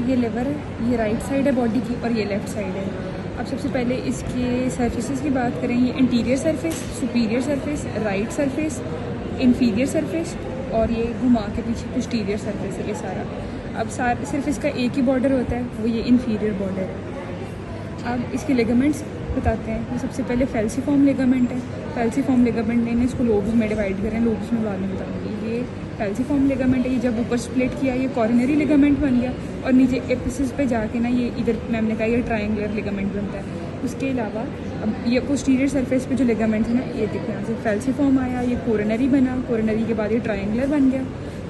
ये लिवर है, ये राइट साइड है बॉडी की और ये लेफ़्ट साइड है। अब सबसे पहले इसके सर्फेसेस की बात करें, ये interior surface, superior surface, right surface, inferior surface और ये घुमा के पीछे पोस्टीरियर सरफेस है ये सारा। अब सिर्फ इसका एक ही बॉर्डर होता है, वो ये इंफीरियर बॉर्डर है। अब इसके लिगामेंट्स बताते हैं। ये सबसे पहले फेल्सीफॉर्म लिगामेंट है। फेल्सीफॉर्म लिगामेंट ने इसको लोब्स में डिवाइड करें, लोब्स में बाद में बताऊँगी। ये फेल्सीफॉर्म लिगामेंट है, ये जब ऊपर स्प्लिट किया ये कॉर्नरी लिगामेंट बन गया और नीचे एपिसिस पे जाके ना ये इधर मैम ने कहा ये ट्रायंगुलर लिगामेंट बनता है। उसके अलावा अब ये पोस्टीरियर सरफेस पे जो लिगामेंट है ना, ये देखिए यहाँ से फेल्सीफॉर्म आया, ये कोरोनरी बना, कोरोनरी के बाद ये ट्रायंगुलर बन गया।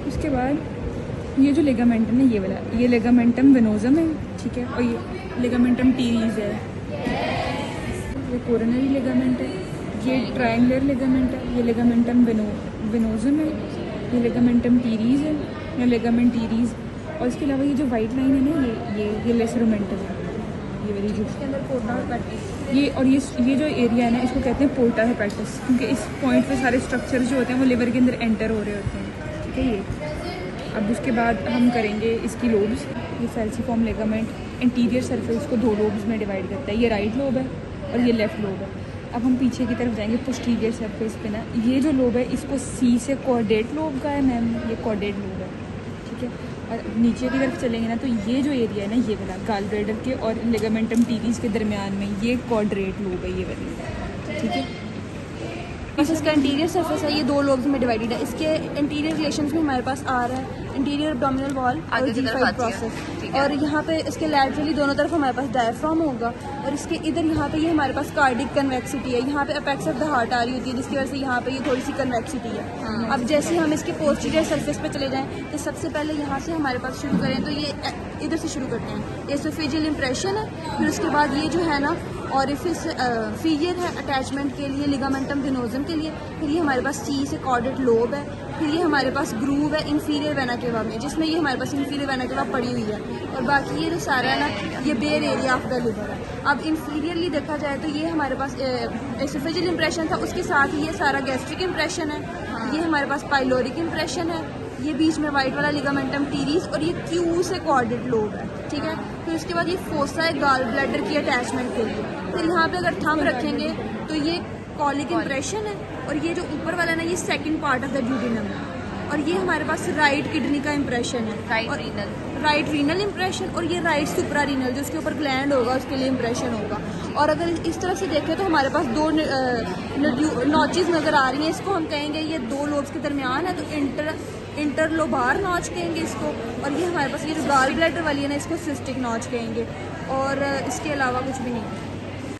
उसके बाद ये जो लिगामेंट है ना, ये वाला, ये लिगामेंटम वेनोजम है, ठीक है, और ये लिगामेंटम टीरीज है, ये कोरोनरी लिगामेंट है, ये ट्रायंगुलर लिगामेंट है, ये लिगामेंटम वेनोजम है, ये लिगामेंटम टीरीज है या लिगामेंट टीरीज। और इसके अलावा ये जो वाइट लाइन है ना, ये लेसरोमेंटल है, ये वाली जो इसके अंदर पोर्टा हेपेटिस, ये और ये जो एरिया है ना, इसको कहते हैं पोर्टा हेपेटिस, क्योंकि इस पॉइंट पे सारे स्ट्रक्चर जो होते हैं वो लिवर के अंदर एंटर हो रहे होते हैं, ठीक है ये। अब उसके बाद हम करेंगे इसकी लोब्स। ये फेल्सीफॉर्म लिगामेंट इंटीरियर सरफेस को दो लोब्स में डिवाइड करता है, ये राइट लोब है और ये लेफ्ट लोब है। अब हम पीछे की तरफ जाएंगे पोस्टीरियर सरफेस पे ना, ये जो लोब है इसको सी से कॉर्डेट लोब का है मैम, ये कॉर्डेट लोब है, ठीक है। और नीचे की तरफ चलेंगे ना तो ये जो एरिया है ना, ये वाला गाल ब्लैडर के और लिगामेंटम टीरीज के दरमियान में ये क्वाड्रेट लोब है, ये वाली, ठीक है। बस इसका इंटीरियर सरफेस है, ये दो लोब्स में डिवाइडेड है। इसके इंटीरियर रिलेशंस में हमारे पास आ रहा है इंटीरियर एब्डोमिनल वॉल और G5 प्रोसेस, और यहाँ पे इसके लैटरली दोनों तरफ हमारे पास डायफ्राम होगा और इसके इधर यहाँ पे ये हमारे पास कार्डिक कन्वेक्सिटी है, यहाँ पे अपेक्स ऑफ द हार्ट आ रही होती है, जिसकी वजह से यहाँ पे ये थोड़ी सी कन्वेक्सिटी है। अब जैसे हम इसके पोस्टीरियर सरफेस पे चले जाएँ तो सबसे पहले यहाँ से हमारे पास शुरू करें तो ये इधर से शुरू करते हैं, एसोफेजियल इंप्रेशन है, फिर उसके बाद ये जो है ना ऑरिफिस फीयर है अटैचमेंट के लिए, लिगामेंटम वेनोजम के लिए, फिर ये हमारे पास सी से कॉर्डेट लोब है, फिर ये हमारे पास ग्रूव है इंफीरियर वेना केवा में, जिसमें ये हमारे पास इंफीरियर वेना केवा पड़ी हुई है, और बाकी ये जो सारा है ना ये bare area of the liver है। अब इंफीरियरली देखा जाए तो ये हमारे पास एसोफेजियल इंप्रेशन था, उसके साथ ही ये सारा गैस्ट्रिक इंप्रेशन है, ये हमारे पास पाइलोरिक इंप्रेशन है, ये बीच में वाइट वाला लिगामेंटम टीरीज और ये क्यू से कॉर्डेट लोब है, ठीक है। फिर उसके बाद ये फोसा है गाल ब्लैडर की अटैचमेंट के लिए। फिर यहाँ पे अगर थंब रखेंगे तो ये कॉलिक इंप्रेशन है, और ये जो ऊपर वाला ना ये second part of the duodenum है, और ये हमारे पास राइट किडनी का इंप्रेशन है, राइट रीनल इंप्रेशन, और ये राइट सुप्रा रीनल जो उसके ऊपर ग्लैंड होगा उसके लिए इंप्रेशन होगा। और अगर इस तरह से देखें तो हमारे पास दो नॉचेस नज़र आ रही हैं, इसको हम कहेंगे ये दो लोब्स के दरमियान है, तो इंटरलोबार नॉच कहेंगे इसको, और ये हमारे पास ये जो गाल ब्लैडर वाली है ना इसको सिस्टिक नॉच कहेंगे, और इसके अलावा कुछ भी नहीं।